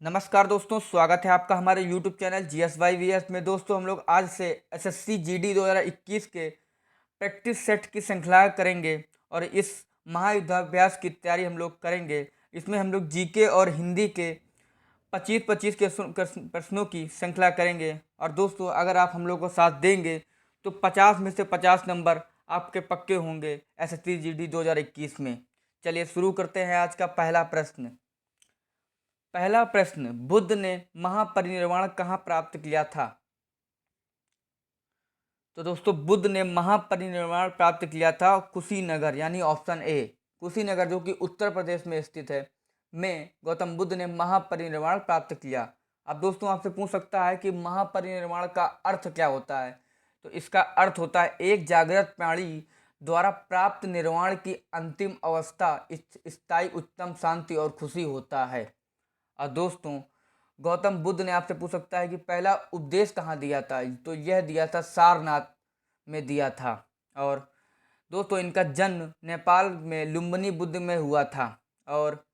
नमस्कार दोस्तों, स्वागत है आपका हमारे YouTube चैनल GSYVS में। दोस्तों, हम लोग आज से SSC GD 2021 के प्रैक्टिस सेट की श्रृंखला करेंगे और इस महायुद्धाभ्यास की तैयारी हम लोग करेंगे। इसमें हम लोग जीके और हिंदी के 25-25 के प्रश्नों की श्रृंखला करेंगे। और दोस्तों, अगर आप हम लोग को साथ देंगे तो 50 में से 50 नंबर आपके पक्के होंगे SSC GD 2021 में। चलिए शुरू करते हैं आज का पहला प्रश्न। पहला प्रश्न, बुद्ध ने महापरिनिर्वाण कहाँ प्राप्त किया था? तो दोस्तों, बुद्ध ने महापरिनिर्वाण प्राप्त किया था कुशीनगर, यानी ऑप्शन ए कुशीनगर, जो कि उत्तर प्रदेश में स्थित है, में गौतम बुद्ध ने महापरिनिर्वाण प्राप्त किया। अब दोस्तों, आपसे पूछ सकता है कि महापरिनिर्वाण का अर्थ क्या होता है। तो इसका अर्थ होता है एक जागृत प्राणी द्वारा प्राप्त निर्वाण की अंतिम अवस्था स्थायी उच्चतम शांति और खुशी होता है। और दोस्तों, गौतम बुद्ध ने आपसे पूछ सकता है कि पहला उपदेश कहाँ दिया था। तो यह दिया था सारनाथ में दिया था। और दोस्तों, इनका जन्म नेपाल में लुम्बिनी बुद्ध में हुआ था। और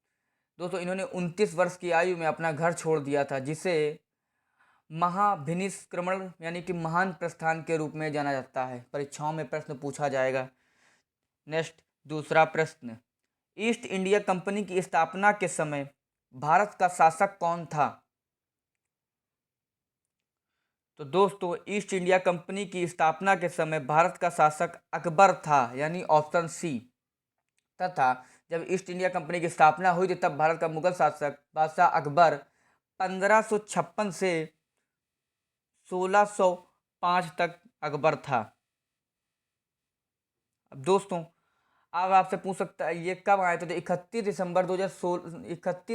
दोस्तों, इन्होंने 29 वर्ष की आयु में अपना घर छोड़ दिया था, जिसे महाभिनिष्क्रमण यानी कि महान प्रस्थान के रूप में जाना जाता है। परीक्षाओं में प्रश्न पूछा जाएगा। नेक्स्ट, दूसरा प्रश्न, ईस्ट इंडिया कंपनी की स्थापना के समय भारत का शासक कौन था? तो दोस्तों, ईस्ट इंडिया कंपनी की स्थापना के समय भारत का शासक अकबर था, यानी ऑप्शन सी। तथा जब ईस्ट इंडिया कंपनी की स्थापना हुई थी तब भारत का मुगल शासक बादशाह अकबर 1556 से 1605 तक अकबर था। अब दोस्तों, अब आपसे पूछ सकता है ये कब आए थे। तो 31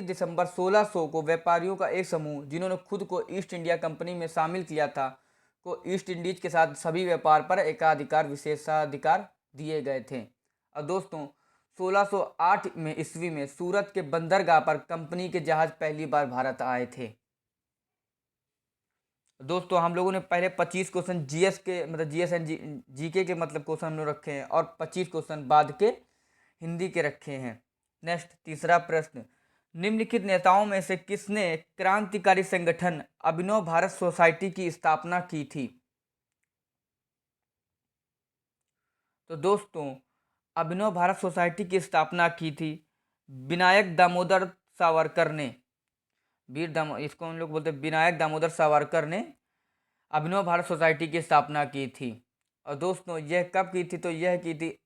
दिसंबर 1600 को व्यापारियों का एक समूह, जिन्होंने खुद को ईस्ट इंडिया कंपनी में शामिल किया था, को ईस्ट इंडीज के साथ सभी व्यापार पर एकाधिकार विशेषाधिकार दिए गए थे। और दोस्तों, 1608 में ईस्वी में सूरत के बंदरगाह पर कंपनी के जहाज पहली बार भारत आए थे। दोस्तों, हम लोगों ने पहले 25 क्वेश्चन जीएस के मतलब जीएस एंड जीके के मतलब क्वेश्चन हम लोग रखे हैं और 25 क्वेश्चन बाद के हिंदी के रखे हैं। नेक्स्ट, तीसरा प्रश्न, निम्नलिखित नेताओं में से किसने क्रांतिकारी संगठन अभिनव भारत सोसाइटी की स्थापना की थी? तो दोस्तों, अभिनव भारत सोसाइटी की स्थापना की थी विनायक दामोदर सावरकर ने। इसको हम लोग बोलते हैं विनायक दामोदर सावरकर ने अभिनव भारत सोसाइटी की स्थापना की थी। और दोस्तों, यह कब की थी? तो यह की थी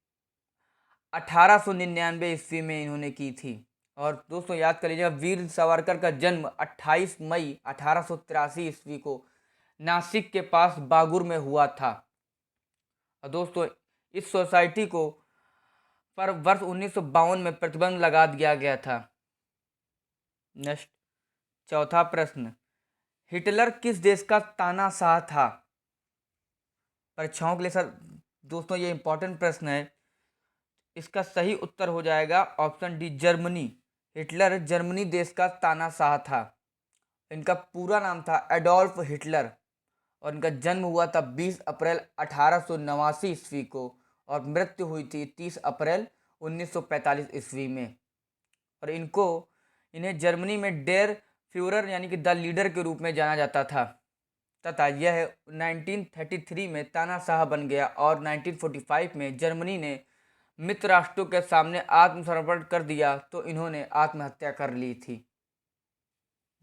1899 ईस्वी में इन्होंने की थी। और दोस्तों, याद कर लीजिएगा, वीर सावरकर का जन्म 28 मई 1883 ईस्वी को नासिक के पास बागुर में हुआ था। और दोस्तों, इस सोसाइटी को पर वर्ष 1952 में प्रतिबंध लगा दिया गया था। नेक्स्ट, चौथा प्रश्न, हिटलर किस देश का तानाशाह था? परीक्षाओं के लिए सर दोस्तों ये इंपॉर्टेंट प्रश्न है। इसका सही उत्तर हो जाएगा option D, Germany. Hitler Germany देश का तानाशाह था। इनका पूरा नाम था एडोल्फ हिटलर और इनका जन्म हुआ था 20 अप्रैल 1889 ईस्वी को और मृत्यु हुई थी 30 अप्रैल 1945 ईस्वी में। और इन्हें जर्मनी में डेर फ्यूरर यानी कि द लीडर के रूप में जाना जाता था। तथा यह 1933 में तानाशाह बन गया और 1945 में जर्मनी ने मित्र राष्ट्रों के सामने आत्मसमर्पण कर दिया तो इन्होंने आत्महत्या कर ली थी।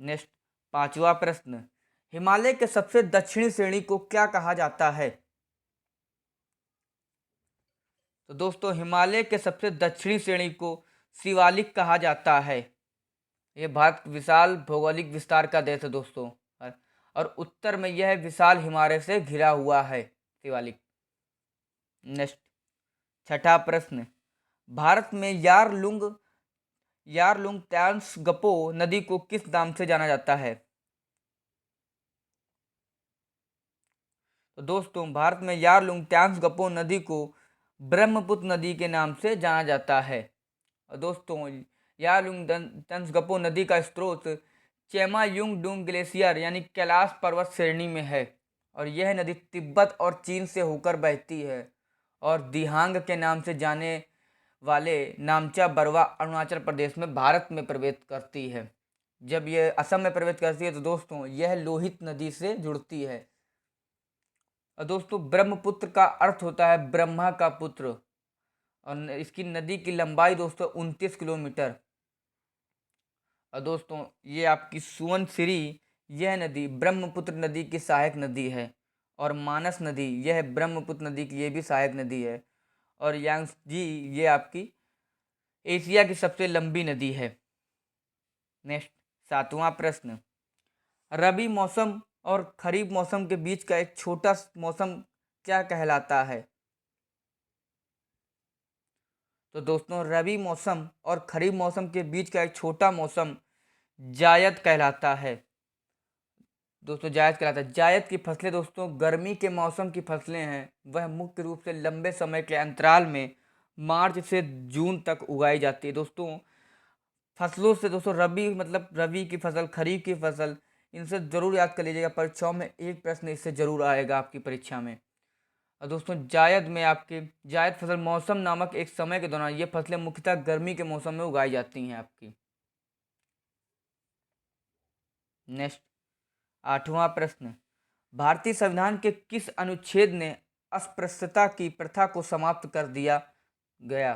नेक्स्ट, पांचवा प्रश्न, हिमालय के सबसे दक्षिणी श्रेणी को क्या कहा जाता है? तो दोस्तों, हिमालय के सबसे दक्षिणी श्रेणी को शिवालिक कहा जाता है। यह भारत विशाल भौगोलिक विस्तार का देश है दोस्तों, और उत्तर में यह विशाल हिमालय से घिरा हुआ है शिवालिक। नेक्स्ट, छठा प्रश्न, भारत में यारलुंग त्सांगपो नदी को किस नाम से जाना जाता है? तो दोस्तों, भारत में यारलुंग त्सांगपो नदी को ब्रह्मपुत्र नदी के नाम से जाना जाता है। और दोस्तों, यारलुंग त्सांगपो नदी का स्रोत चेमायुंगडुंग ग्लेशियर यानी कैलाश पर्वत श्रेणी में है और यह नदी तिब्बत और चीन से होकर बहती है और दिहांग के नाम से जाने वाले नामचा बरवा अरुणाचल प्रदेश में भारत में प्रवेश करती है। जब ये असम में प्रवेश करती है तो दोस्तों यह लोहित नदी से जुड़ती है। और दोस्तों ब्रह्मपुत्र का अर्थ होता है ब्रह्मा का पुत्र, और इसकी नदी की लंबाई दोस्तों 29 किलोमीटर। और दोस्तों ये आपकी सुवनसिरी, यह नदी ब्रह्मपुत्र नदी की सहायक नदी है। और मानस नदी, यह ब्रह्मपुत्र नदी की ये भी सहायक नदी है। और यांगजी, ये आपकी एशिया की सबसे लंबी नदी है। नेक्स्ट 7वां प्रश्न, रबी मौसम और खरीफ मौसम के बीच का एक छोटा मौसम क्या कहलाता है? तो दोस्तों रबी मौसम और खरीफ मौसम के बीच का एक छोटा मौसम जायद कहलाता है। दोस्तों जायद कहलाता है। जायद की फसलें दोस्तों गर्मी के मौसम की फसलें हैं। वह मुख्य रूप से लंबे समय के अंतराल में मार्च से जून तक उगाई जाती है। दोस्तों फसलों से दोस्तों रबी मतलब रबी की फसल, खरीफ की फसल, इनसे जरूर याद कर लीजिएगा। परीक्षाओं में एक प्रश्न इससे जरूर आएगा आपकी परीक्षा में। और दोस्तों जायद में आपके जायद फसल मौसम नामक एक समय के दौरान ये फसलें मुख्यतः गर्मी के मौसम में उगाई जाती हैं आपकी। नेक्स्ट 8वां प्रश्न, भारतीय संविधान के किस अनुच्छेद ने अस्पृश्यता की प्रथा को समाप्त कर दिया गया?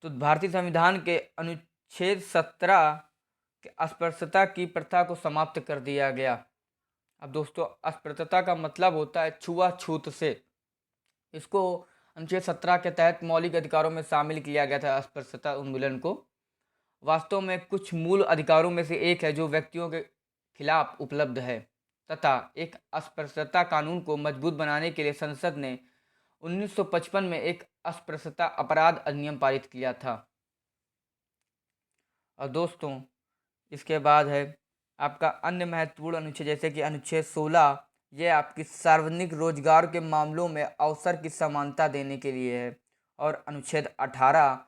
तो भारतीय संविधान के अनुच्छेद 17 के अस्पृश्यता की प्रथा को समाप्त कर दिया गया। अब दोस्तों अस्पृश्यता का मतलब होता है छुआछूत से। इसको अनुच्छेद 17 के तहत मौलिक अधिकारों में शामिल किया गया था अस्पृश्यता उन्मूलन को। वास्तव में कुछ मूल अधिकारों में से एक है जो व्यक्तियों के खिलाफ उपलब्ध है, तथा एक अस्पृश्यता कानून को मजबूत बनाने के लिए संसद ने 1955 में एक अस्पृश्यता अपराध अधिनियम पारित किया था। और दोस्तों इसके बाद है आपका अन्य महत्वपूर्ण अनुच्छेद, जैसे कि अनुच्छेद 16, यह आपकी सार्वजनिक रोजगार के मामलों में अवसर की समानता देने के लिए है। और अनुच्छेद 18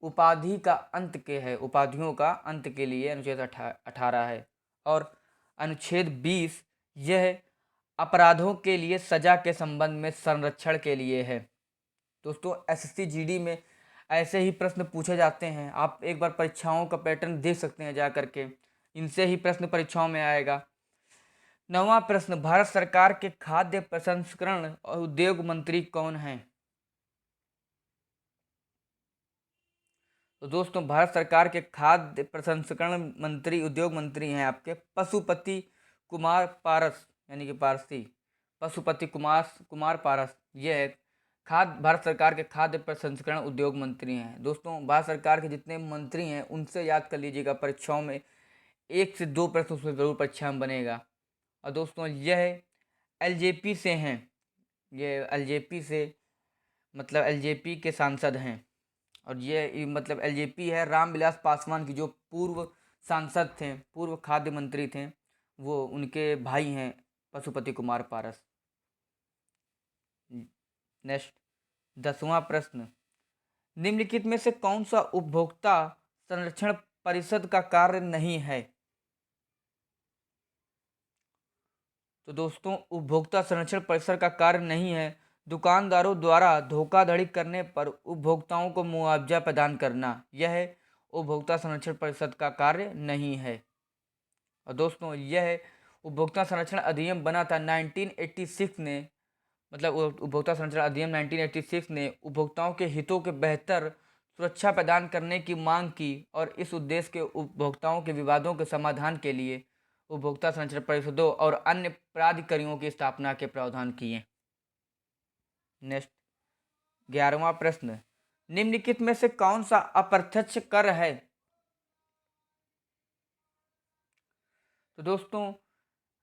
उपाधि का अंत के है, उपाधियों का अंत के लिए अनुच्छेद 18 है। और अनुच्छेद 20 यह अपराधों के लिए सजा के संबंध में संरक्षण के लिए है। दोस्तों एसएससी जीडी में ऐसे ही प्रश्न पूछे जाते हैं। आप एक बार परीक्षाओं का पैटर्न देख सकते हैं जा करके, इनसे ही प्रश्न परीक्षाओं में आएगा। 9वां प्रश्न, भारत सरकार के खाद्य प्रसंस्करण और उद्योग मंत्री कौन हैं? तो दोस्तों भारत सरकार के खाद्य प्रसंस्करण मंत्री, उद्योग मंत्री हैं आपके पशुपति कुमार पारस, यानी कि पारसी, पशुपति कुमार पारस। ये भारत सरकार के खाद्य प्रसंस्करण उद्योग मंत्री हैं। दोस्तों भारत सरकार के जितने मंत्री हैं उनसे याद कर लीजिएगा, परीक्षाओं में 1 से 2 प्रश्न उसमें जरूर परीक्षा में बनेगा। और दोस्तों यह एलजेपी से हैं, ये एलजेपी से मतलब एलजेपी के सांसद हैं। और ये मतलब एलजेपी है रामविलास पासवान की, जो पूर्व सांसद थे, पूर्व खाद्य मंत्री थे, वो उनके भाई हैं पशुपति कुमार पारस। नेक्स्ट 10वां प्रश्न, निम्नलिखित में से कौन सा उपभोक्ता संरक्षण परिषद का कार्य नहीं है? तो दोस्तों उपभोक्ता संरक्षण परिषद का कार्य नहीं है दुकानदारों द्वारा धोखाधड़ी करने पर उपभोक्ताओं को मुआवजा प्रदान करना, यह उपभोक्ता संरक्षण परिषद का कार्य नहीं है। और दोस्तों यह उपभोक्ता संरक्षण अधिनियम बना था 1986 ने, मतलब उपभोक्ता संरक्षण अधिनियम 1986 ने उपभोक्ताओं के हितों के बेहतर सुरक्षा प्रदान करने की मांग की, और इस उद्देश्य के उपभोक्ताओं के विवादों के समाधान के लिए उपभोक्ता संरक्षण परिषदों और अन्य प्राधिकरणों की स्थापना के प्रावधान किए। नेक्स्ट 11वां प्रश्न, निम्नलिखित में से कौन सा अप्रत्यक्ष कर है? तो दोस्तों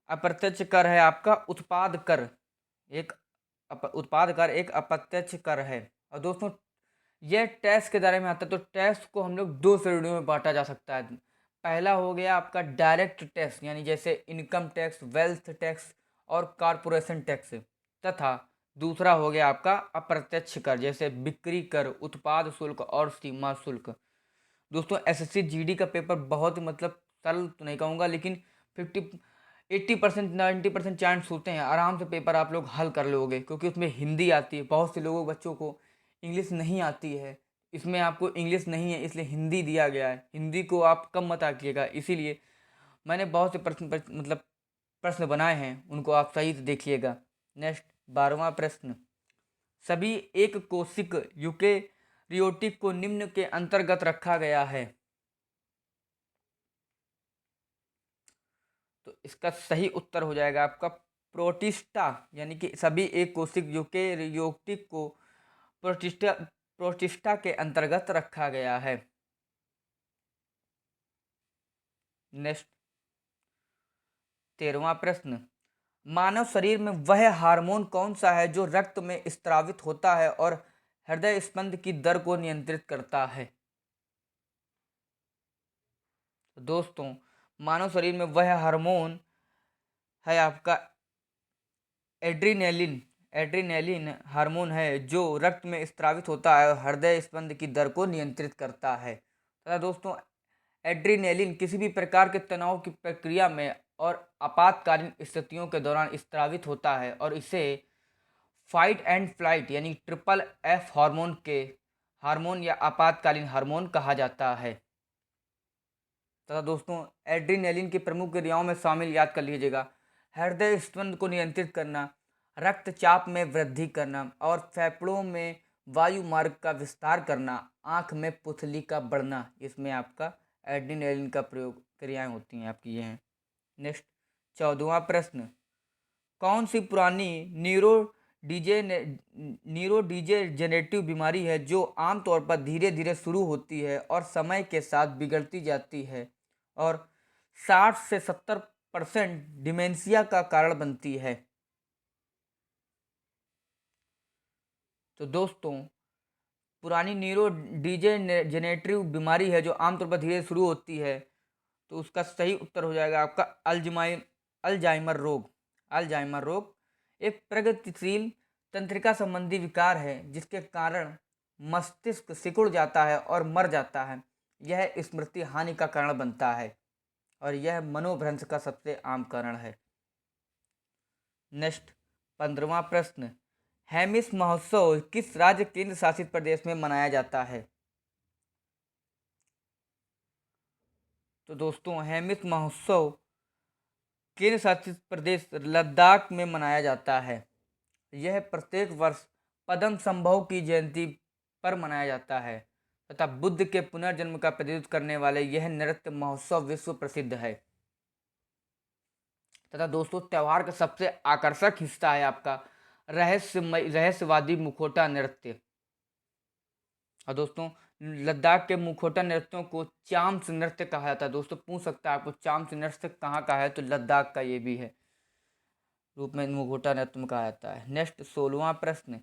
अप्रत्यक्ष कर है आपका उत्पाद कर, एक उत्पाद कर एक अप्रत्यक्ष कर है। और दोस्तों यह टैक्स के दायरे में आता है। तो टैक्स को हम लोग 2 श्रेणियों में बांटा जा सकता है। पहला हो गया आपका डायरेक्ट टैक्स, यानी जैसे इनकम टैक्स, वेल्थ टैक्स और कॉरपोरेशन टैक्स, तथा दूसरा हो गया आपका अप्रत्यक्ष कर, जैसे बिक्री कर, उत्पाद शुल्क और सीमा शुल्क। दोस्तों एसएससी जीडी का पेपर बहुत मतलब सरल तो नहीं कहूँगा, लेकिन 80% 90% चांस होते हैं आराम से पेपर आप लोग हल कर लोगे, क्योंकि उसमें हिंदी आती है। बहुत से लोगों बच्चों को इंग्लिश नहीं आती है, इसमें आपको इंग्लिश नहीं है इसलिए हिंदी दिया गया है, हिंदी को आप कम मत आंकिएगा। इसीलिए मैंने बहुत से मतलब प्रश्न बनाए हैं, उनको आप सही से देखिएगा। नेक्स्ट 12वां प्रश्न, सभी एक कोशिक यूकेरियोटिक को निम्न के अंतर्गत रखा गया है। तो इसका सही उत्तर हो जाएगा आपका प्रोटिस्टा, यानी कि सभी एक कोशिक यूकेरियोटिक को प्रोटिस्टा के अंतर्गत रखा गया है। नेक्स्ट 13वां प्रश्न, मानव शरीर में वह हार्मोन कौन सा है जो रक्त में स्रावित होता है और हृदय स्पंद की दर को नियंत्रित करता है। तो दोस्तों, मानव शरीर में वह हार्मोन है आपका एड्रीनेलिन। एड्रीनेलिन हार्मोन है जो रक्त में स्रावित होता है और हृदय स्पंद की दर को नियंत्रित करता है। तथा दोस्तों, एड्रीनेलिन किसी भी प्रकार के तनाव की प्रक्रिया में और आपातकालीन स्थितियों के दौरान स्रावित होता है और इसे फाइट एंड फ्लाइट यानी ट्रिपल एफ हार्मोन या आपातकालीन हार्मोन कहा जाता है। तथा दोस्तों, एड्रीनेलिन की प्रमुख क्रियाओं में शामिल याद कर लीजिएगा, हृदय स्पंद को नियंत्रित करना, रक्तचाप में वृद्धि करना और फेफड़ों में वायु मार्ग का विस्तार करना, आंख में पुतली का बढ़ना, इसमें आपका एड्रीनेलिन का प्रयोग क्रियाएं होती हैं आपकी ये हैं। नेक्स्ट 14वां प्रश्न, कौन सी पुरानी न्यूरोडीजेनरेटिव बीमारी है जो आमतौर पर धीरे धीरे शुरू होती है और समय के साथ बिगड़ती जाती है और 60 से 70% डिमेंशिया का कारण बनती है। तो दोस्तों, पुरानी न्यूरोडीजेनरेटिव बीमारी है जो आमतौर पर धीरे शुरू होती है, तो उसका सही उत्तर हो जाएगा आपका अल्जाइमर रोग। अल्जाइमर रोग एक प्रगतिशील तंत्रिका संबंधी विकार है जिसके कारण मस्तिष्क सिकुड़ जाता है और मर जाता है। यह स्मृति हानि का कारण बनता है और यह मनोभ्रंश का सबसे आम कारण है। नेक्स्ट 15वां प्रश्न, हेमिस महोत्सव किस राज्य केंद्र शासित प्रदेश में मनाया जाता है। तो दोस्तों, हेमिस महोत्सव केंद्र शासित प्रदेश लद्दाख में मनाया जाता है। यह प्रत्येक वर्ष पद्म संभव की जयंती पर मनाया जाता है तथा बुद्ध के पुनर्जन्म का प्रतिनिधित्व करने वाले यह नृत्य महोत्सव विश्व प्रसिद्ध है। तथा दोस्तों, त्योहार का सबसे आकर्षक हिस्सा है आपका रहस्यवादी मुखौटा नृत्य। और दोस्तों, लद्दाख के मुखौटा नृत्यों को चाम्स नृत्य कहा जाता है। दोस्तों, पूछ सकता है आपको चाम्स नृत्य कहाँ का है, तो लद्दाख का ये भी है रूप में मुखौटा नृत्य में कहा जाता है। नेक्स्ट 16वां प्रश्न,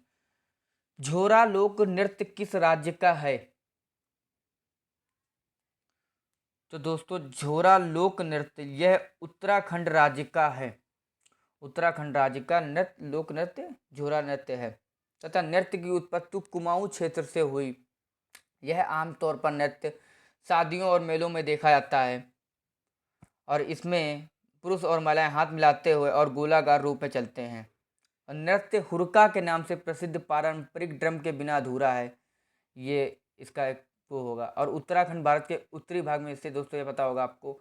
झोरा लोक नृत्य किस राज्य का है। तो दोस्तों, झोरा लोक नृत्य यह उत्तराखंड राज्य का है। उत्तराखंड राज्य का नृत्य लोक नृत्य झोरा नृत्य है तथा नृत्य की उत्पत्ति कुमाऊं क्षेत्र से हुई। यह आमतौर पर नृत्य शादियों और मेलों में देखा जाता है और इसमें पुरुष और महिलाएं हाथ मिलाते हुए और गोलाकार रूप में चलते हैं। और नृत्य हुरका के नाम से प्रसिद्ध पारंपरिक ड्रम के बिना अधूरा है। ये इसका एक वो होगा। और उत्तराखंड भारत के उत्तरी भाग में स्थित, दोस्तों ये पता होगा आपको,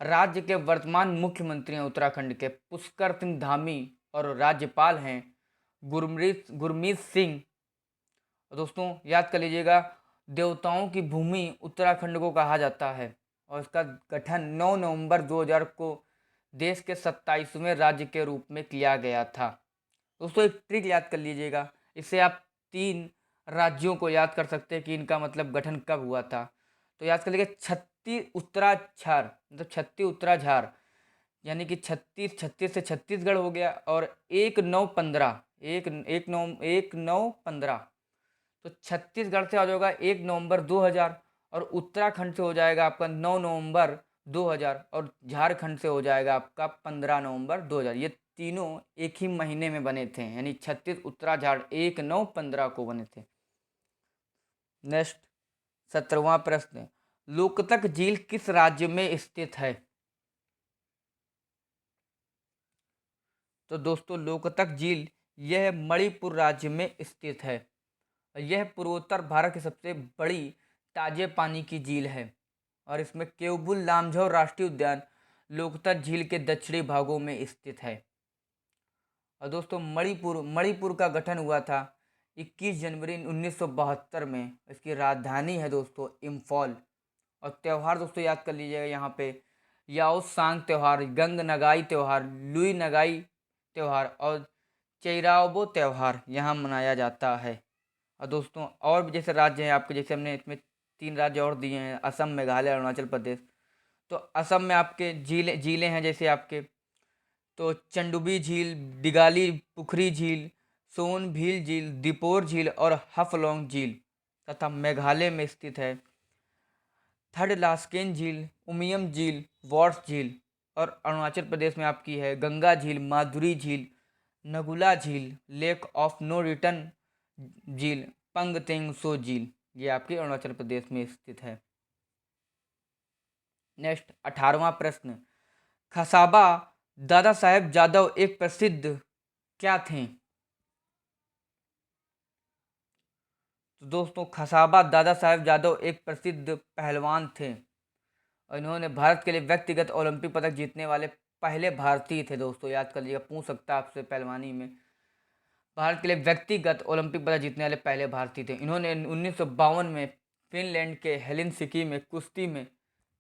राज्य के वर्तमान मुख्यमंत्री हैं उत्तराखंड के पुष्कर सिंह धामी और राज्यपाल हैं गुरमीत सिंह। दोस्तों याद कर लीजिएगा, देवताओं की भूमि उत्तराखंड को कहा जाता है और इसका गठन 9 नवंबर 2000 को देश के 27वें राज्य के रूप में किया गया था। दोस्तों, एक ट्रिक याद कर लीजिएगा, इससे आप 3 राज्यों को याद कर सकते हैं कि इनका मतलब गठन कब हुआ था। तो याद कर लीजिए, छत्तीस उत्तराझार मतलब छत्तीस उत्तराझार यानी कि 36 से छत्तीसगढ़ हो गया और 1915 तो छत्तीसगढ़ से आ जाएगा 1 नवंबर 2000 और उत्तराखंड से हो जाएगा आपका 9 नवंबर 2000 और झारखंड से हो जाएगा आपका 15 नवंबर 2000। ये तीनों एक ही महीने में बने थे, यानी 36 उत्तराझार 1 9 15 को बने थे। नेक्स्ट 17वां प्रश्न, लोकतक झील किस राज्य में स्थित है। तो दोस्तों, लोकतक झील यह मणिपुर राज्य में स्थित है। यह पूर्वोत्तर भारत की सबसे बड़ी ताजे पानी की झील है और इसमें केवबुल लामझौ राष्ट्रीय उद्यान लोकतक झील के दक्षिणी भागों में स्थित है। और दोस्तों मणिपुर का गठन हुआ था 21 जनवरी 1972 में। इसकी राजधानी है दोस्तों इम्फॉल। और त्यौहार दोस्तों याद कर लीजिएगा यहाँ पे, याओ सांग त्यौहार, गंग नगाई त्यौहार, लुई नगाई त्यौहार और चेइराओबो त्यौहार यहाँ मनाया जाता है। और दोस्तों और भी जैसे राज्य हैं आपके, जैसे हमने इसमें 3 राज्य और दिए हैं, असम, मेघालय, अरुणाचल प्रदेश। तो असम में आपके झीलें झीलें हैं, जैसे आपके तो चंडुबी झील, दिगाली पुखरी झील, सोनभील झील, दीपोर झील और हफलोंग झील। तथा मेघालय में स्थित है थडलास्केन झील, उमियम झील, वॉर्स झील। और अरुणाचल प्रदेश में आपकी है गंगा झील, माधुरी झील, नगुला झील, लेक ऑफ नो रिटर्न झील, पंगतेंग सो झील। ये आपके अरुणाचल प्रदेश में स्थित है। नेक्स्ट 18वां प्रश्न, खसाबा दादा साहेब जादव एक प्रसिद्ध क्या थे? तो दोस्तों खसाबा दादा साहेब जादव एक प्रसिद्ध पहलवान थे और इन्होंने भारत के लिए व्यक्तिगत ओलंपिक पदक जीतने वाले पहले भारतीय थे। दोस्तों याद कर लीजिएगा, पूछ सकता है आपसे पहलवानी में। भारत के लिए व्यक्तिगत ओलंपिक पदक जीतने वाले पहले भारतीय थे। इन्होंने 1952 में फिनलैंड के हेलसिंकी में कुश्ती में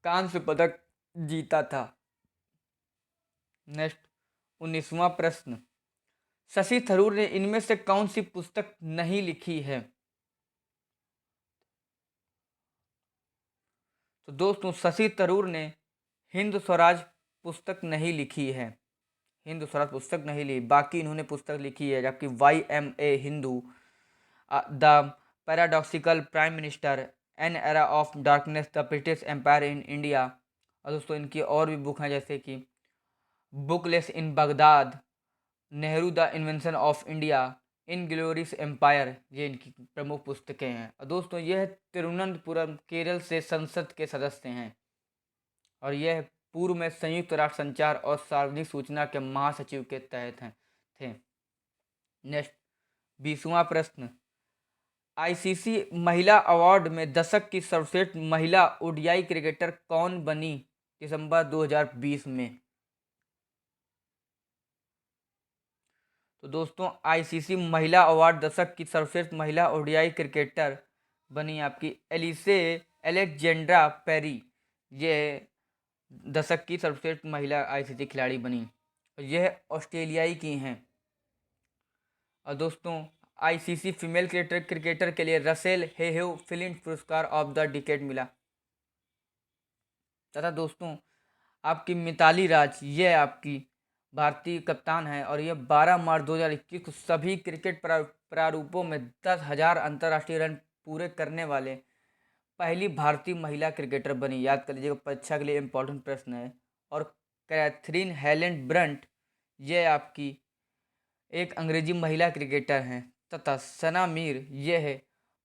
कांस्य पदक जीता था। नेक्स्ट 19वां प्रश्न, शशि थरूर ने इनमें से कौन सी पुस्तक नहीं लिखी है? तो दोस्तों शशि थरूर ने हिंद स्वराज पुस्तक नहीं लिखी है। हिंद स्वराज पुस्तक नहीं ली, बाकी इन्होंने पुस्तक लिखी है, जबकि YMA Hindu, the paradoxical prime minister, an era of darkness, the British empire in India. और दोस्तों इनकी और भी बुक हैं, जैसे कि bookless in Baghdad, Nehru the invention of India, inglorious empire. ये इनकी प्रमुख पुस्तकें हैं। और दोस्तों यह तिरुवनंतपुरम केरल से संसद के सदस्य हैं और यह पूर्व में संयुक्त राष्ट्र संचार और सार्वजनिक सूचना के महासचिव के तहत हैं थे। नेक्स्ट 20वां प्रश्न, ICC महिला अवार्ड में दशक की सर्वश्रेष्ठ महिला ODI क्रिकेटर कौन बनी दिसंबर 2020 में? तो दोस्तों ICC महिला अवार्ड दशक की सर्वश्रेष्ठ महिला ODI क्रिकेटर बनी आपकी एलिसे एलेक्जेंड्रा पेरी। ये दशक की सर्वश्रेष्ठ महिला ICC खिलाड़ी बनी और यह ऑस्ट्रेलियाई की हैं। और दोस्तों ICC फीमेल क्रिकेटर के लिए रसेल हेहेव फिल्म पुरस्कार ऑफ द डिकेड मिला। तथा दोस्तों आपकी मिताली राज, ये आपकी भारतीय कप्तान है और ये 12 मार्च 2021 को सभी क्रिकेट प्रारूपों में 10,000 अंतर्राष्ट्रीय रन पूरे करने वाले पहली भारतीय महिला क्रिकेटर बनी। याद कर लीजिएगा, परीक्षा के लिए इम्पोर्टेंट प्रश्न है। और कैथरीन हेलेन ब्रंट, ये आपकी एक अंग्रेजी महिला क्रिकेटर हैं। तथा सना मीर, ये है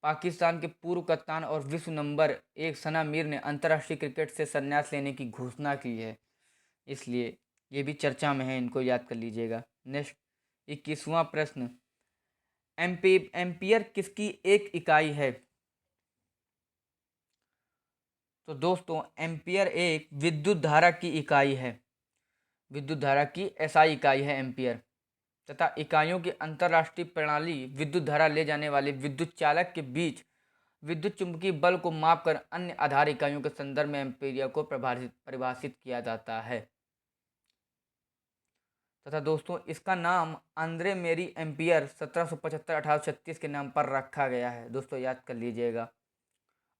पाकिस्तान के पूर्व कप्तान और विश्व नंबर 1 सना मीर ने अंतर्राष्ट्रीय क्रिकेट से संन्यास लेने की घोषणा की है, इसलिए ये भी चर्चा में है, इनको याद कर लीजिएगा। नेक्स्ट 21वां प्रश्न, एम्पियर किसकी एक इकाई है? तो दोस्तों एम्पियर एक विद्युत धारा की इकाई है। विद्युत धारा की SI इकाई है एम्पियर। तथा इकाइयों की अंतरराष्ट्रीय प्रणाली विद्युत धारा ले जाने वाले विद्युत चालक के बीच विद्युत चुंबकीय बल को मापकर अन्य आधार इकाइयों के संदर्भ में एम्पीयर को परिभाषित किया जाता है। तथा दोस्तों इसका नाम आंद्रे मेरी एम्पियर 1775-1836 के नाम पर रखा गया है। दोस्तों याद कर लीजिएगा।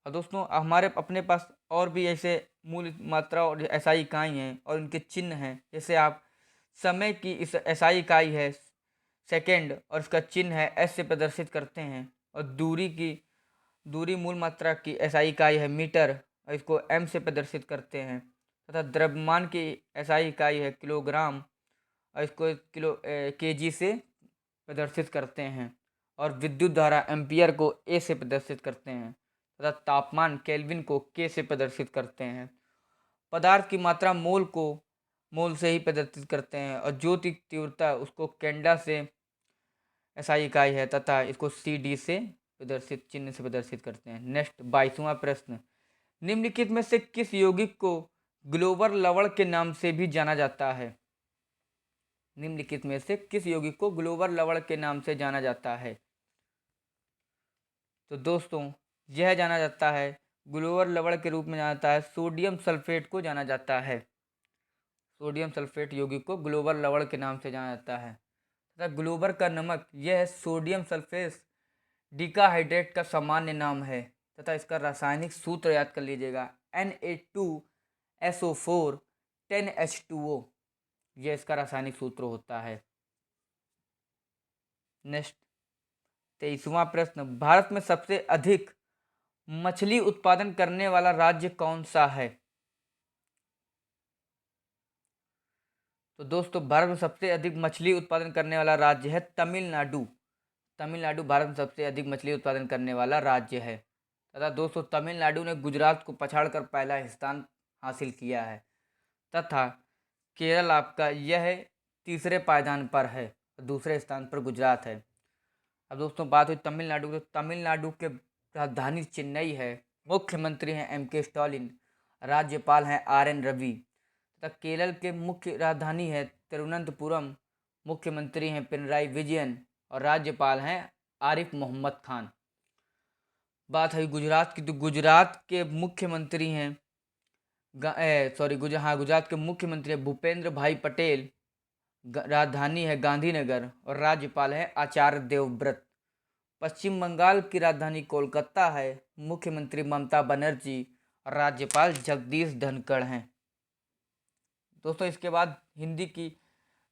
और दोस्तों हमारे अपने पास और भी ऐसे मूल मात्रा और SI इकाई हैं और इनके चिन्ह हैं। जैसे आप समय की इस SI इकाई है सेकेंड और इसका चिन्ह है S से प्रदर्शित करते हैं। और दूरी मूल मात्रा की SI इकाई है मीटर और इसको M से प्रदर्शित करते हैं। तथा द्रव्यमान की SI इकाई है किलोग्राम और इसको kg से प्रदर्शित करते हैं। और विद्युत धारा एम्पियर को A से प्रदर्शित करते हैं। तथा तापमान केल्विन को K से प्रदर्शित करते हैं। पदार्थ की मात्रा मोल से ही प्रदर्शित करते हैं। और ज्योति तीव्रता उसको केंडा से SI इकाई है तथा इसको CD से प्रदर्शित चिन्ह से प्रदर्शित करते हैं। नेक्स्ट 22वां प्रश्न, निम्नलिखित में से किस यौगिक को ग्लोबर लवण के नाम से भी जाना जाता है? निम्नलिखित में से किस यौगिक को ग्लोबर लवण के नाम से जाना जाता है? तो दोस्तों यह जाना जाता है, ग्लोबर लवण के रूप में जाना जाता है, सोडियम सल्फेट को जाना जाता है। सोडियम सल्फेट यौगिक को ग्लोबर लवण के नाम से जाना जाता है तथा ग्लोबर का नमक यह सोडियम सल्फेट डिकाहाइड्रेट का सामान्य नाम है तथा इसका रासायनिक सूत्र याद कर लीजिएगा, Na2SO4 10H2O, यह इसका रासायनिक सूत्र होता है। नेक्स्ट 23वां प्रश्न, भारत में सबसे अधिक मछली उत्पादन करने वाला राज्य कौन सा है? तो दोस्तों भारत में सबसे अधिक मछली उत्पादन करने वाला राज्य है तमिलनाडु। तमिलनाडु भारत में सबसे अधिक मछली उत्पादन करने वाला राज्य है तथा दोस्तों तमिलनाडु ने गुजरात को पछाड़कर पहला स्थान हासिल किया है तथा केरल आपका यह तीसरे पायदान पर है, दूसरे स्थान पर गुजरात है। अब दोस्तों बात हुई तमिलनाडु, तो तमिलनाडु के राजधानी चेन्नई है, मुख्यमंत्री हैं MK स्टालिन, राज्यपाल हैं RN रवि तथा केरल के मुख्य राजधानी है तिरुवनंतपुरम, मुख्यमंत्री हैं पिनराई विजयन और राज्यपाल हैं आरिफ मोहम्मद खान। बात है गुजरात की, तो गुजरात के मुख्यमंत्री हैं गुजरात के मुख्यमंत्री हैं भूपेंद्र भाई पटेल, राजधानी है गांधीनगर और राज्यपाल है आचार्य देवव्रत। पश्चिम बंगाल की राजधानी कोलकाता है, मुख्यमंत्री ममता बनर्जी और राज्यपाल जगदीश धनखड़ हैं। दोस्तों इसके बाद हिंदी की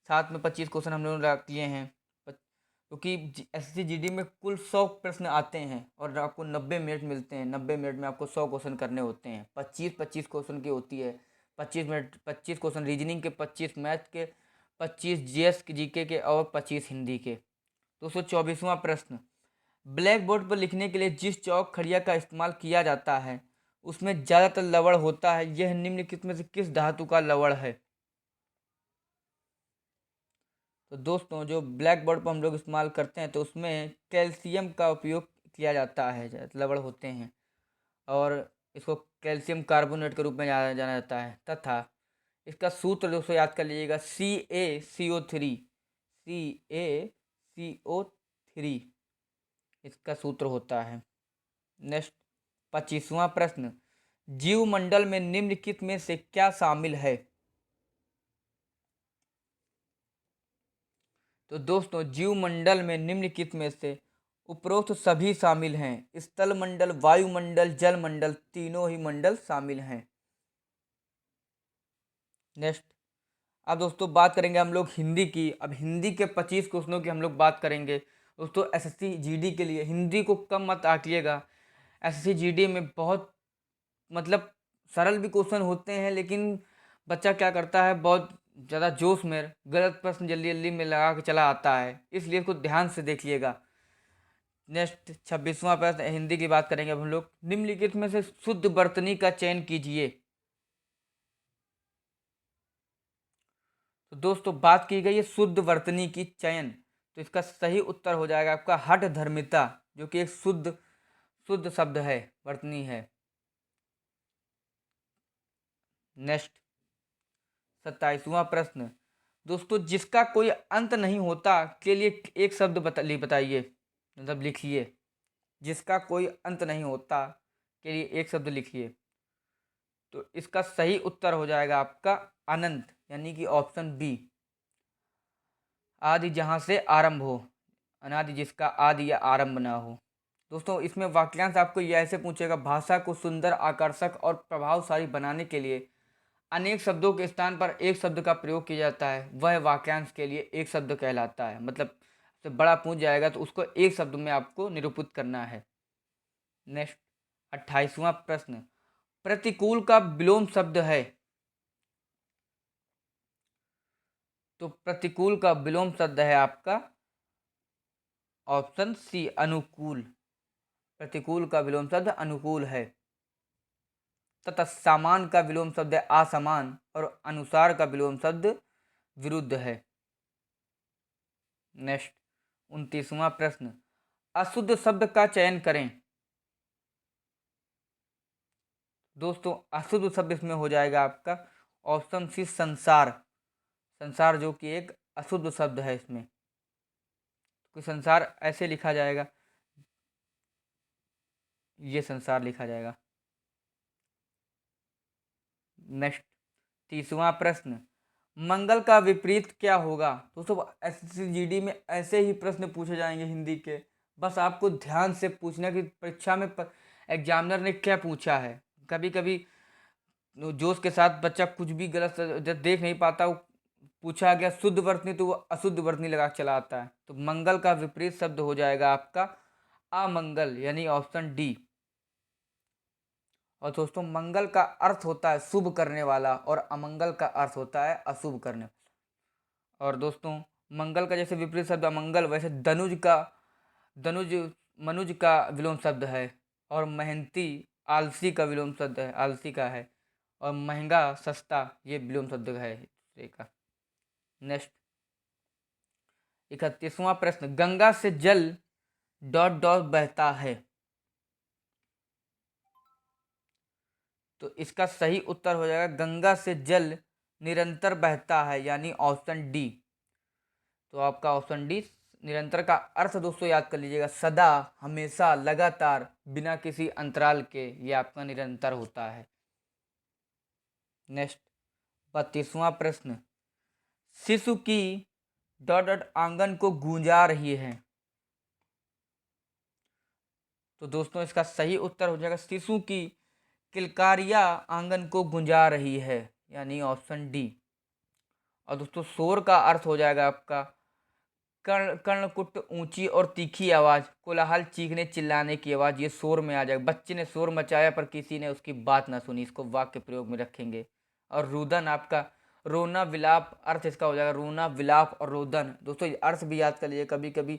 साथ में 25 क्वेश्चन हम लोगों ने रख लिए हैं, क्योंकि SSC GD में कुल 100 प्रश्न आते हैं और आपको 90 मिनट मिलते हैं। 90 मिनट में आपको 100 क्वेश्चन करने होते हैं। 25 क्वेश्चन की होती है, 25 मिनट 25 क्वेश्चन रीजनिंग के, 25 मैथ के, 25 GS के GK के और 25 हिंदी के। 224वां प्रश्न, ब्लैक बोर्ड पर लिखने के लिए जिस चौक खड़िया का इस्तेमाल किया जाता है उसमें ज़्यादातर लवण होता है, यह निम्नलिखित में से किस धातु का लवण है? तो दोस्तों जो ब्लैक बोर्ड पर हम लोग इस्तेमाल करते हैं तो उसमें कैल्शियम का उपयोग किया जाता है, लवण होते हैं और इसको कैल्शियम कार्बोनेट के रूप में जाना जाता है तथा इसका सूत्र दोस्तों याद कर लीजिएगा, CaCO3 इसका सूत्र होता है। नेक्स्ट 25वां प्रश्न, जीवमंडल में निम्नलिखित में से क्या शामिल है? तो दोस्तों जीवमंडल में निम्नलिखित में से उपरोक्त सभी शामिल हैं, स्थल मंडल, वायुमंडल, जल मंडल, तीनों ही मंडल शामिल हैं। नेक्स्ट अब दोस्तों बात करेंगे हम लोग हिंदी की। अब हिंदी के 25 क्वेश्चनों की हम लोग बात करेंगे। दोस्तों SSC GD के लिए हिंदी को कम मत आंकिएगा। SSC GD में बहुत मतलब सरल भी क्वेश्चन होते हैं, लेकिन बच्चा क्या करता है, बहुत ज़्यादा जोश में गलत प्रश्न जल्दी जल्दी में लगा के चला आता है, इसलिए इसको ध्यान से देखिएगा। नेक्स्ट 26वां प्रश्न हिंदी की बात करेंगे अब हम लोग। निम्नलिखित में से शुद्ध वर्तनी का चयन कीजिए। तो दोस्तों बात की गई है शुद्ध वर्तनी की चयन, तो इसका सही उत्तर हो जाएगा आपका हठ धर्मिता, जो कि एक शुद्ध शब्द है, वर्तनी है। नेक्स्ट 27वां प्रश्न, दोस्तों जिसका कोई अंत नहीं होता के लिए एक शब्द बताइए, मतलब लिखिए। जिसका कोई अंत नहीं होता के लिए एक शब्द लिखिए। तो इसका सही उत्तर हो जाएगा आपका अनंत, यानी कि ऑप्शन बी, आदि जहाँ से आरंभ हो, अनादि जिसका आदि या आरंभ ना हो। दोस्तों इसमें वाक्यांश आपको यह ऐसे पूछेगा, भाषा को सुंदर, आकर्षक और प्रभावशाली बनाने के लिए अनेक शब्दों के स्थान पर एक शब्द का प्रयोग किया जाता है, वह वाक्यांश के लिए एक शब्द कहलाता है। मतलब से बड़ा पूछ जाएगा तो उसको एक शब्द में आपको निरूपित करना है। नेक्स्ट 28वां प्रश्न, प्रतिकूल का विलोम शब्द है। तो प्रतिकूल का विलोम शब्द है आपका ऑप्शन सी, अनुकूल। प्रतिकूल का विलोम शब्द अनुकूल है तथा समान का विलोम शब्द है असमान और अनुसार का विलोम शब्द विरुद्ध है। नेक्स्ट 29वां प्रश्न, अशुद्ध शब्द का चयन करें। दोस्तों अशुद्ध शब्द इसमें हो जाएगा आपका ऑप्शन सी संसार। संसार जो कि एक अशुद्ध शब्द है, इसमें कोई संसार ऐसे लिखा जाएगा, ये संसार लिखा जाएगा। नेक्स्ट 30वां प्रश्न, मंगल का विपरीत क्या होगा। दोस्तों एसएससी में ऐसे ही प्रश्न पूछे जाएंगे हिंदी के, बस आपको ध्यान से पूछना कि परीक्षा में एग्जामिनर ने क्या पूछा है। कभी कभी जोश के साथ बच्चा कुछ भी गलत जब देख नहीं पाता, वो पूछा गया शुद्ध वर्तनी तो वो अशुद्ध वर्तनी लगा के चला आता है। तो मंगल का विपरीत शब्द हो जाएगा आपका अमंगल, यानी ऑप्शन डी। और दोस्तों मंगल का अर्थ होता है शुभ करने वाला और अमंगल का अर्थ होता है अशुभ करने वाला। और दोस्तों मंगल का जैसे विपरीत शब्द अमंगल, वैसे धनुज मनुज का विलोम शब्द है, और मेहनती आलसी का विलोम शब्द है, आलसी का है, और महंगा सस्ता ये विलोम शब्द है दूसरे का। नेक्स्ट 31वां प्रश्न, गंगा से जल डॉट डॉट बहता है। तो इसका सही उत्तर हो जाएगा गंगा से जल निरंतर बहता है, यानी ऑप्शन डी। तो आपका ऑप्शन डी निरंतर का अर्थ दोस्तों याद कर लीजिएगा, सदा, हमेशा, लगातार, बिना किसी अंतराल के, ये आपका निरंतर होता है। नेक्स्ट 32वां प्रश्न, शिशु की डॉट डॉट आंगन को गूंजा रही है। तो दोस्तों इसका सही उत्तर हो जाएगा शिशु की किलकारियां आंगन को गुंजा रही है, यानी ऑप्शन डी। और दोस्तों शोर का अर्थ हो जाएगा आपका कर्णकुट ऊंची और तीखी आवाज, कोलाहल, चीखने चिल्लाने की आवाज, ये शोर में आ जाएगा। बच्चे ने शोर मचाया पर किसी ने उसकी बात ना सुनी, इसको वाक्य प्रयोग में रखेंगे। और रुदन आपका रोना विलाप, अर्थ इसका हो जाएगा रोना विलाप और रोदन। दोस्तों अर्थ भी याद कर लीजिए, कभी कभी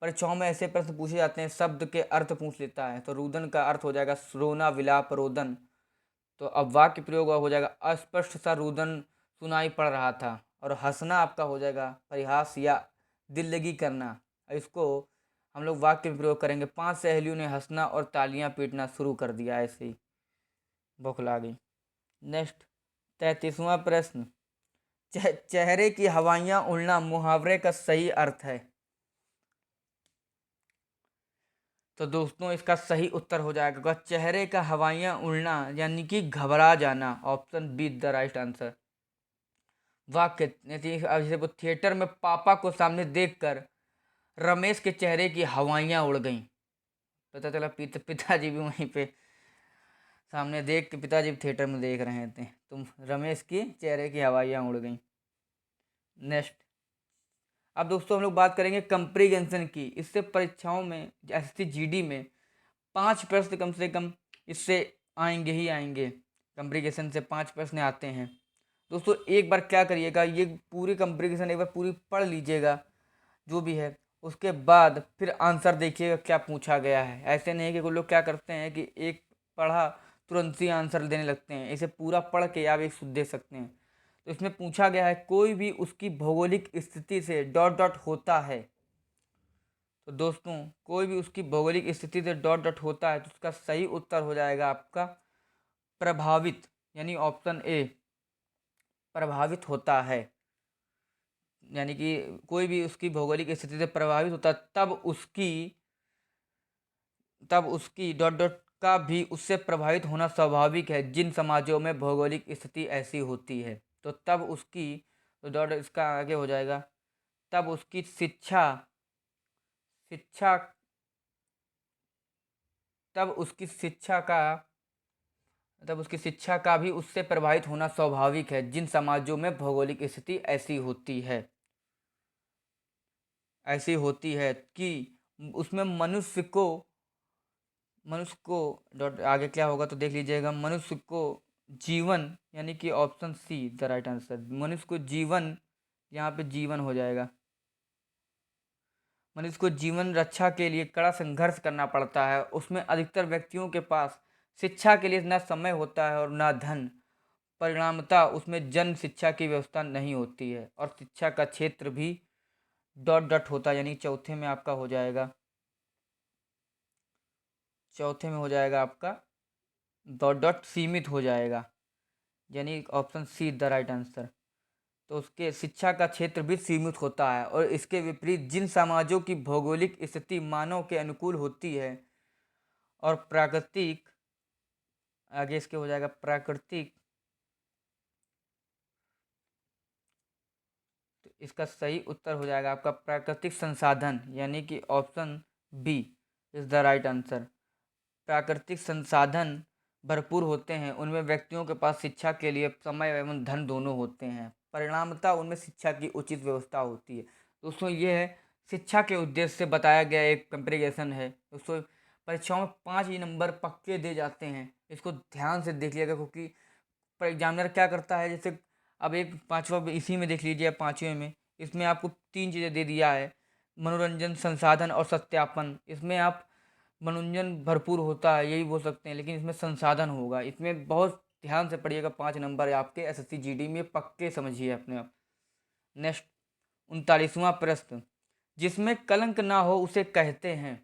परीक्षाओं में ऐसे प्रश्न पूछे जाते हैं शब्द के अर्थ पूछ लेता है। तो रुदन का अर्थ हो जाएगा रोना विलाप रोदन। तो अब वाक्य प्रयोग हो जाएगा अस्पष्ट सा रुदन सुनाई पड़ रहा था। और हंसना आपका हो जाएगा परिहास या दिल लगी करना। इसको हम लोग वाक्य में प्रयोग करेंगे, 5 सहेलियों ने हंसना और तालियां पीटना शुरू कर दिया, ऐसे ही बौखला गई। नेक्स्ट 33वां प्रश्न, चेहरे की हवाइयां उड़ना मुहावरे का सही अर्थ है। तो दोस्तों इसका सही उत्तर हो जाएगा चेहरे का हवाइयां उड़ना, यानी कि घबरा जाना, option be the right answer. वाक्य जैसे वो थिएटर में पापा को सामने देखकर रमेश के चेहरे की हवाइयां उड़ गईं। पता चला पिताजी भी वहीं पे सामने देख के, पिताजी भी थिएटर में देख रहे थे, तुम रमेश की चेहरे की हवाइयां उड़ गईं। नेक्स्ट अब दोस्तों हम लोग बात करेंगे कंप्रीहेंशन की। इससे परीक्षाओं में एसएससी जीडी में 5 प्रश्न कम से कम इससे आएंगे ही आएंगे। कंप्रीहेंशन से 5 प्रश्न आते हैं। दोस्तों एक बार क्या करिएगा, ये पूरी कंप्रीहेंशन एक बार पूरी पढ़ लीजिएगा जो भी है, उसके बाद फिर आंसर देखिएगा क्या पूछा गया है। ऐसे नहीं कि कुछ लोग क्या करते हैं कि एक पढ़ा तुरंत ही आंसर देने लगते हैं, इसे पूरा पढ़ के आप एक दे सकते हैं। तो इसमें पूछा गया है कोई भी उसकी भौगोलिक स्थिति से डॉट डॉट होता है। तो दोस्तों कोई भी उसकी भौगोलिक स्थिति से डॉट डॉट होता है, तो उसका सही उत्तर हो जाएगा आपका प्रभावित, यानी ऑप्शन ए प्रभावित होता है। यानी कि कोई भी उसकी भौगोलिक स्थिति से प्रभावित होता है, तब उसकी डॉट डॉट का भी उससे प्रभावित होना स्वाभाविक है, जिन समाजों में भौगोलिक स्थिति ऐसी होती है। तो तब उसकी, तो डॉट इसका आगे हो जाएगा तब उसकी शिक्षा तब उसकी शिक्षा का भी उससे प्रभावित होना स्वाभाविक है, जिन समाजों में भौगोलिक स्थिति ऐसी होती है कि उसमें मनुष्य को डॉट आगे क्या होगा तो देख लीजिएगा। मनुष्य को जीवन, यानी कि option see the right answer, मनुष्य को जीवन, यहाँ पे जीवन हो जाएगा। मनुष्य को जीवन रक्षा के लिए कड़ा संघर्ष करना पड़ता है। उसमें अधिकतर व्यक्तियों के पास शिक्षा के लिए ना समय होता है और ना धन। परिणामतः उसमें जन शिक्षा की व्यवस्था नहीं होती है, और शिक्षा का क्षेत्र भी डॉट डॉट होता है, यानी चौथे में आपका हो जाएगा चौथे में हो जाएगा आपका डॉट डॉट सीमित हो जाएगा, यानी option see the right answer. तो उसके शिक्षा का क्षेत्र भी सीमित होता है, और इसके विपरीत जिन समाजों की भौगोलिक स्थिति मानव के अनुकूल होती है और प्राकृतिक, आगे इसके हो जाएगा प्राकृतिक, तो इसका सही उत्तर हो जाएगा आपका प्राकृतिक संसाधन, यानी कि option B is the right answer. प्राकृतिक संसाधन भरपूर होते हैं, उनमें व्यक्तियों के पास शिक्षा के लिए समय एवं धन दोनों होते हैं, परिणामतः उनमें शिक्षा की उचित व्यवस्था होती है। दोस्तों ये है शिक्षा के उद्देश्य से बताया गया एक कंपेरिजन है। दोस्तों परीक्षाओं में 5 ही नंबर पक्के दे जाते हैं, इसको ध्यान से देख लिएगा, क्योंकि पर एग्जामिनर क्या करता है, जैसे अब एक पाँचवा इसी में देख लीजिए, 5वें में इसमें आपको 3 चीज़ें दे दिया है, मनोरंजन, संसाधन और सत्यापन। इसमें आप मनोरंजन भरपूर होता है यही बोल सकते हैं, लेकिन इसमें संसाधन होगा। इसमें बहुत ध्यान से पढ़िएगा, 5 नंबर आपके एसएससी जीडी में पक्के समझिए अपने आप। नेक्स्ट 39वां प्रश्न, जिसमें कलंक ना हो उसे कहते हैं।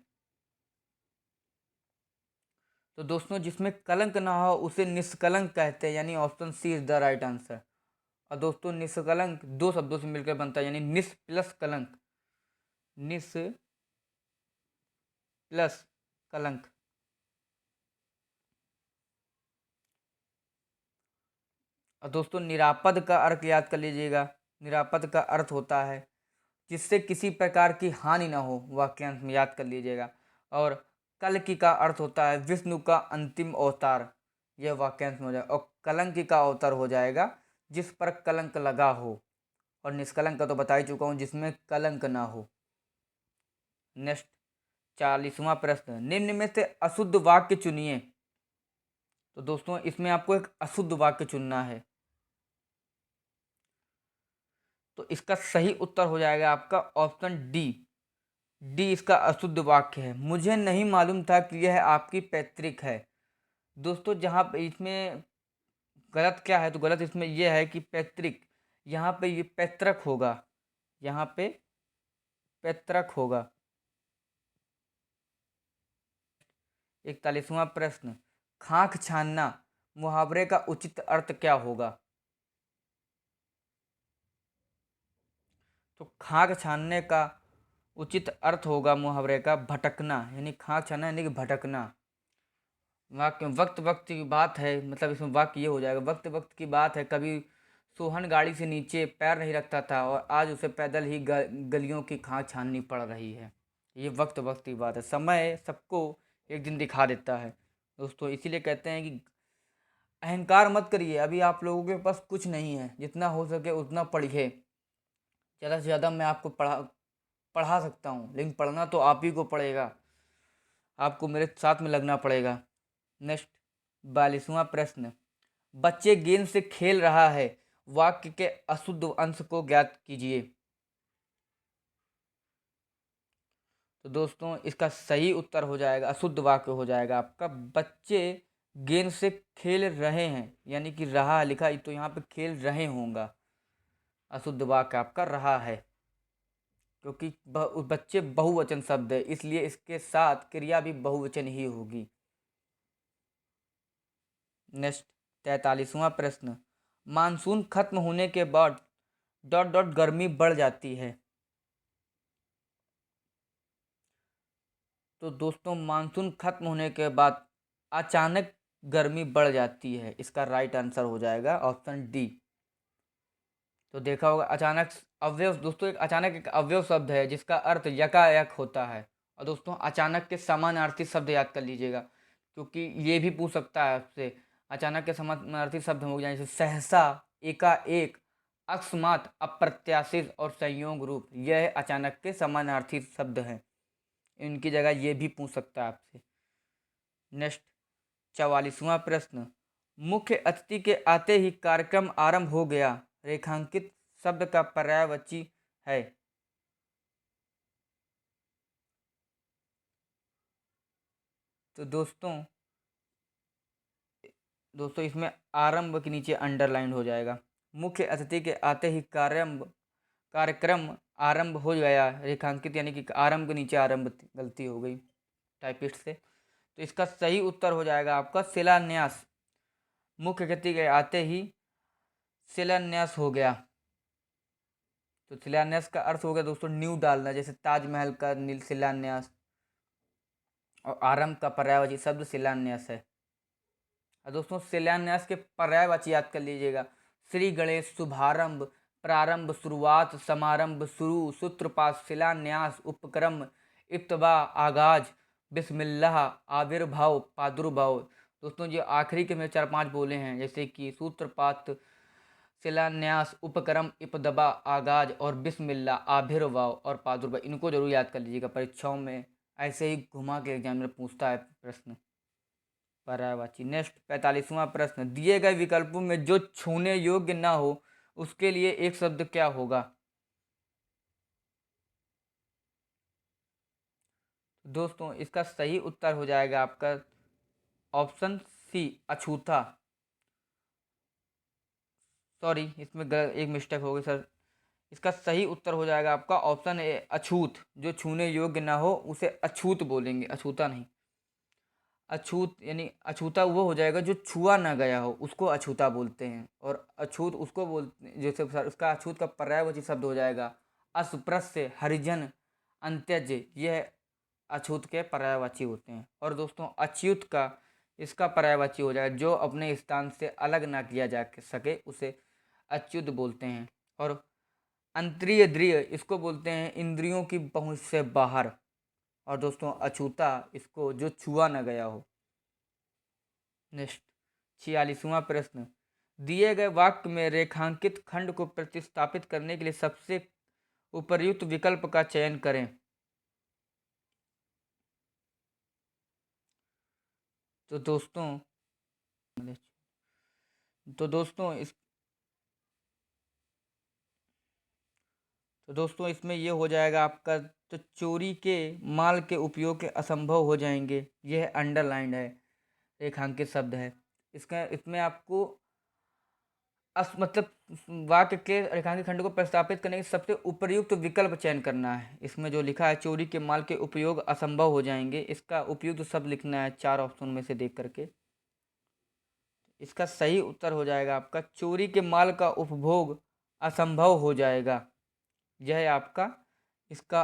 तो दोस्तों जिसमें कलंक ना हो उसे निष्कलंक कहते हैं, यानी option C is the right answer. और दोस्तों निष्कलंक 2 शब्दों से मिलकर बनता है, यानी निस प्लस कलंक, निस प्लस कलंक। और दोस्तों निरापद का अर्थ याद कर लीजिएगा, निरापद का अर्थ होता है जिससे किसी प्रकार की हानि ना हो, वाक्यांश में याद कर लीजिएगा। और कल्कि का अर्थ होता है विष्णु का अंतिम अवतार, यह वाक्यांश में हो जाएगा। और कलंकी का अवतार हो जाएगा जिस पर कलंक लगा हो, और निष्कलंक का तो बता ही चुका हूँ जिसमें कलंक ना हो। नेक्स्ट 40वां प्रश्न, निम्न में से अशुद्ध वाक्य चुनिए। तो दोस्तों इसमें आपको एक अशुद्ध वाक्य चुनना है, तो इसका सही उत्तर हो जाएगा आपका ऑप्शन डी। डी इसका अशुद्ध वाक्य है, मुझे नहीं मालूम था कि यह आपकी पैतृक है। दोस्तों जहाँ पे इसमें गलत क्या है, तो गलत इसमें यह है कि पैतृक, यहाँ पे ये पैतृक होगा, यहाँ पे पैतृक होगा। 41वां प्रश्न, खाक छानना मुहावरे का उचित अर्थ क्या होगा। तो खाक छानने का उचित अर्थ होगा मुहावरे का भटकना, यानी खाक छानना यानी कि भटकना। वाक्य वक्त वक्त की बात है, मतलब इसमें वाक्य ये हो जाएगा, वक्त वक्त की बात है, कभी सोहन गाड़ी से नीचे पैर नहीं रखता था और आज उसे पैदल ही गलियों की खाक छाननी पड़ रही है। ये वक्त वक्त की बात है, समय सबको एक दिन दिखा देता है। दोस्तों इसीलिए कहते हैं कि अहंकार मत करिए, अभी आप लोगों के पास कुछ नहीं है, जितना हो सके उतना पढ़िए। ज़्यादा से ज़्यादा मैं आपको पढ़ा सकता हूँ, लेकिन पढ़ना तो आप ही को पड़ेगा, आपको मेरे साथ में लगना पड़ेगा। नेक्स्ट 42वां प्रश्न, बच्चे गेंद से खेल रहा है, वाक्य के अशुद्ध अंश को ज्ञात कीजिए। तो दोस्तों इसका सही उत्तर हो जाएगा, अशुद्ध वाक्य हो जाएगा आपका बच्चे गेंद से खेल रहे हैं, यानी कि रहा लिखा तो यहाँ पे खेल रहे होगा, अशुद्ध वाक्य आपका रहा है, क्योंकि बच्चे बहुवचन शब्द है इसलिए इसके साथ क्रिया भी बहुवचन ही होगी। नेक्स्ट 43वां प्रश्न, मानसून खत्म होने के बाद डॉट डॉट गर्मी बढ़ जाती है। तो दोस्तों मानसून खत्म होने के बाद अचानक गर्मी बढ़ जाती है, इसका राइट आंसर हो जाएगा ऑप्शन डी। तो देखा होगा अचानक अवयव, दोस्तों एक अचानक एक अवयव शब्द है जिसका अर्थ यकायक होता है। और दोस्तों अचानक के समानार्थी शब्द याद कर लीजिएगा, क्योंकि ये भी पूछ सकता है आपसे। अचानक के समानार्थी शब्द हो जाए जैसे सहसा, एकाएक, अकस्मात, अप्रत्याशित और संयोग रूप, यह अचानक के समानार्थी शब्द हैं, इनकी जगह ये भी पूछ सकता है आपसे। नेक्स्ट 44वां प्रश्न, मुख्य अतिथि के आते ही कार्यक्रम आरंभ हो गया, रेखांकित शब्द का पर्यायवाची है। तो दोस्तों इसमें आरंभ के नीचे अंडरलाइन हो जाएगा, मुख्य अतिथि के आते ही कार्यक्रम आरंभ हो गया, रेखांकित यानी कि आरंभ के नीचे आरंभ, गलती हो गई टाइपिस्ट से। तो इसका सही उत्तर हो जाएगा आपका शिलान्यास। मुख्य गति के आते ही शिलान्यास हो गया। तो शिलान्यास का अर्थ हो गया दोस्तों नींव डालना, जैसे ताजमहल का नील शिलान्यास। और आरंभ का पर्यायवाची शब्द शिलान्यास है। और दोस्तों शिलान्यास के पर्यायवाची याद कर लीजिएगा। श्री गणेश, शुभारंभ, प्रारंभ, शुरुआत, समारंभ, शुरू, सूत्रपात, शिलान्यास, उपक्रम, इब्तदा, आगाज, बिस्मिल्लाह, आविर्भाव, प्रादुर्भाव। दोस्तों ये आखिरी के में 4-5 बोले हैं, जैसे कि सूत्रपात, शिलान्यास, उपक्रम, इब्तदा, आगाज और बिस्मिल्लाह, आविर्भाव और प्रादुर्भाव। इनको जरूर याद कर लीजिएगा, परीक्षाओं में ऐसे ही घुमा के एग्जाम में पूछता है प्रश्न पर्यायवाची। नेक्स्ट 45वां प्रश्न, दिए गए विकल्पों में जो छूने योग्य ना हो उसके लिए एक शब्द क्या होगा? दोस्तों इसका सही उत्तर हो जाएगा आपका ऑप्शन सी, अछूता। सॉरी, इसमें एक मिस्टेक हो गई सर। इसका सही उत्तर हो जाएगा आपका ऑप्शन ए, अछूत। जो छूने योग्य ना हो उसे अछूत बोलेंगे, अछूता नहीं। अछूत यानी अछूता वो हो जाएगा जो छुआ ना गया हो, उसको अछूता बोलते हैं। और अछूत उसको बोलते हैं, जैसे उसका अछूत का पर्यायवाची शब्द हो जाएगा अस्पृश्य, हरिजन, अंत्यज। यह अछूत के पर्यायवाची होते हैं। और दोस्तों अच्युत का इसका पर्यायवाची हो जाएगा जो अपने स्थान से अलग ना किया जा सके, उसे अच्युत बोलते हैं। और अंतरीय द्रिय इसको बोलते हैं इंद्रियों की पहुंच से बाहर। और दोस्तों अछूता इसको जो छुआ न गया हो। नेक्स्ट 46वां प्रश्न, दिए गए वाक्य में रेखांकित खंड को प्रतिस्थापित करने के लिए सबसे उपर्युक्त विकल्प का चयन करें। तो दोस्तों तो दोस्तों इस तो दोस्तों इसमें ये हो जाएगा आपका, तो चोरी के माल के उपयोग के असंभव हो जाएंगे। यह अंडरलाइंड है, रेखांकित शब्द है। इसका इसमें आपको मतलब वाक्य के रेखांकित खंड को प्रस्तापित करने के सबसे उपयुक्त विकल्प चयन करना है। इसमें जो लिखा है चोरी के माल के उपयोग असंभव हो जाएंगे, इसका उपयुक्त शब्द लिखना है 4 ऑप्शन में से देख करके। इसका सही उत्तर हो जाएगा आपका चोरी के माल का उपभोग असंभव हो जाएगा। यह आपका इसका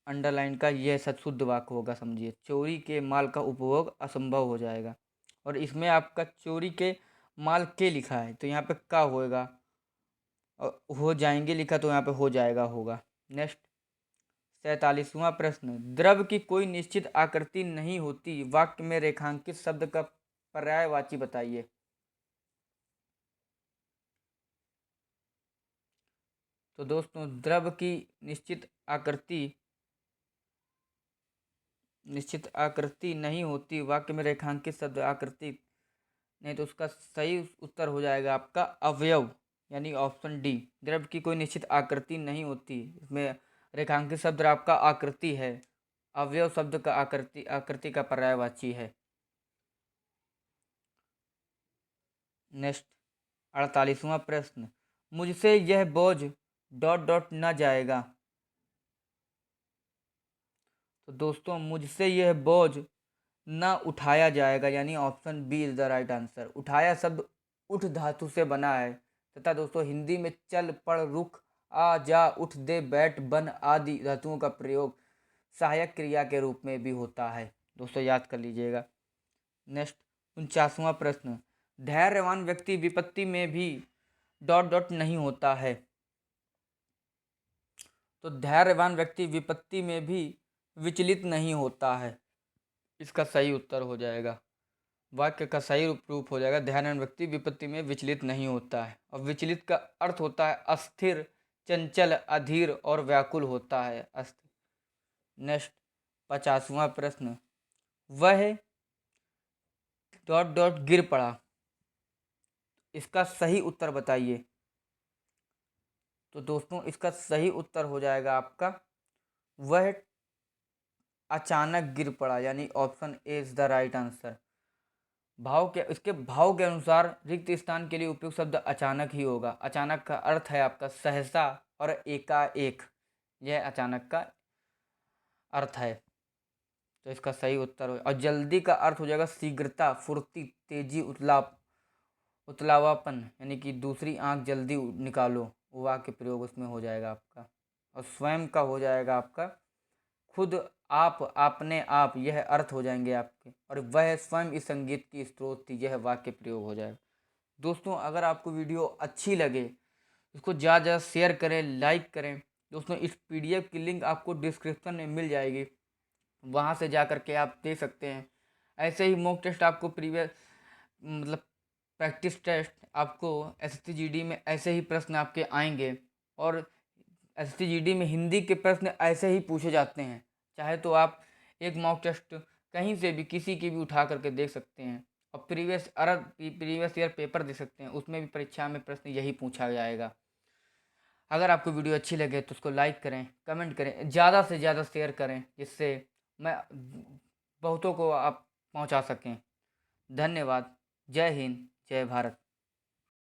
अंडरलाइन का यह शुद्ध वाक्य होगा, समझिए चोरी के माल का उपभोग असंभव हो जाएगा। और इसमें आपका चोरी के माल के लिखा है तो यहाँ पे का होएगा, और हो जाएंगे लिखा तो यहाँ पे हो जाएगा होगा। नेक्स्ट 47वां प्रश्न, द्रव की कोई निश्चित आकृति नहीं होती, वाक्य में रेखांकित शब्द का पर्यायवाची बताइए। तो दोस्तों द्रव की निश्चित आकृति नहीं होती, वाक्य में रेखांकित शब्द आकृति नहीं, तो उसका सही उत्तर हो जाएगा आपका अवयव, यानी ऑप्शन डी। द्रव की कोई निश्चित आकृति नहीं होती, इसमें रेखांकित शब्द आपका आकृति है। अवयव शब्द का आकृति का पर्यायवाची है। नेक्स्ट 48वां प्रश्न, मुझसे यह बोझ डॉट डॉट न जाएगा। तो दोस्तों मुझसे यह बोझ न उठाया जाएगा, यानी option B is the right answer. उठाया शब्द उठ धातु से बना है तथा दोस्तों हिंदी में चल, पढ़, रुक, आ, जा, उठ, दे, बैठ, बन आदि धातुओं का प्रयोग सहायक क्रिया के रूप में भी होता है। दोस्तों याद कर लीजिएगा। नेक्स्ट 49वां प्रश्न, धैर्यवान व्यक्ति विपत्ति में भी डॉट डॉट नहीं होता है। तो धैर्यवान व्यक्ति विपत्ति में भी विचलित नहीं होता है, इसका सही उत्तर हो जाएगा। वाक्य का सही रूप हो जाएगा धैर्यवान व्यक्ति विपत्ति में विचलित नहीं होता है। और विचलित का अर्थ होता है अस्थिर, चंचल, अधीर और व्याकुल होता है, अस्थिर। नेक्स्ट 50वां प्रश्न, वह डॉट डॉट गिर पड़ा, इसका सही उत्तर बताइए। तो दोस्तों इसका सही उत्तर हो जाएगा आपका वह अचानक गिर पड़ा, यानी option A is the right answer. इसके भाव के अनुसार रिक्त स्थान के लिए उपयुक्त शब्द अचानक ही होगा। अचानक का अर्थ है आपका सहसा और एकाएक, यह अचानक का अर्थ है। तो इसका सही उत्तर हो, और जल्दी का अर्थ हो जाएगा शीघ्रता, फुर्ती, तेजी, उतलावापन, यानी कि दूसरी आंख जल्दी निकालो, वो वाक्य प्रयोग उसमें हो जाएगा आपका। और स्वयं का हो जाएगा आपका खुद, आप, अपने आप, यह अर्थ हो जाएंगे आपके, और वह स्वयं इस संगीत की स्रोत थी, यह वाक्य प्रयोग हो जाएगा। दोस्तों अगर आपको वीडियो अच्छी लगे, इसको ज़्यादा ज़्यादा शेयर करें, लाइक करें। दोस्तों इस पीडीएफ की लिंक आपको डिस्क्रिप्शन में मिल जाएगी, वहाँ से जा कर के आप दे सकते हैं। ऐसे ही मॉक टेस्ट आपको प्रीवियस मतलब प्रैक्टिस टेस्ट आपको एसएससी-जीडी में ऐसे ही प्रश्न आपके आएंगे, और एसएससी-जीडी में हिंदी के प्रश्न ऐसे ही पूछे जाते हैं। चाहे तो आप एक मॉक टेस्ट कहीं से भी, किसी की भी उठा करके देख सकते हैं, और प्रीवियस ईयर पेपर दे सकते हैं, उसमें भी परीक्षा में प्रश्न यही पूछा जाएगा। अगर आपको वीडियो अच्छी लगे तो उसको लाइक करें, कमेंट करें, ज़्यादा से ज़्यादा शेयर करें, जिससे मैं बहुतों को आप पहुंचा सकें। धन्यवाद। जय हिंद, जय भारत।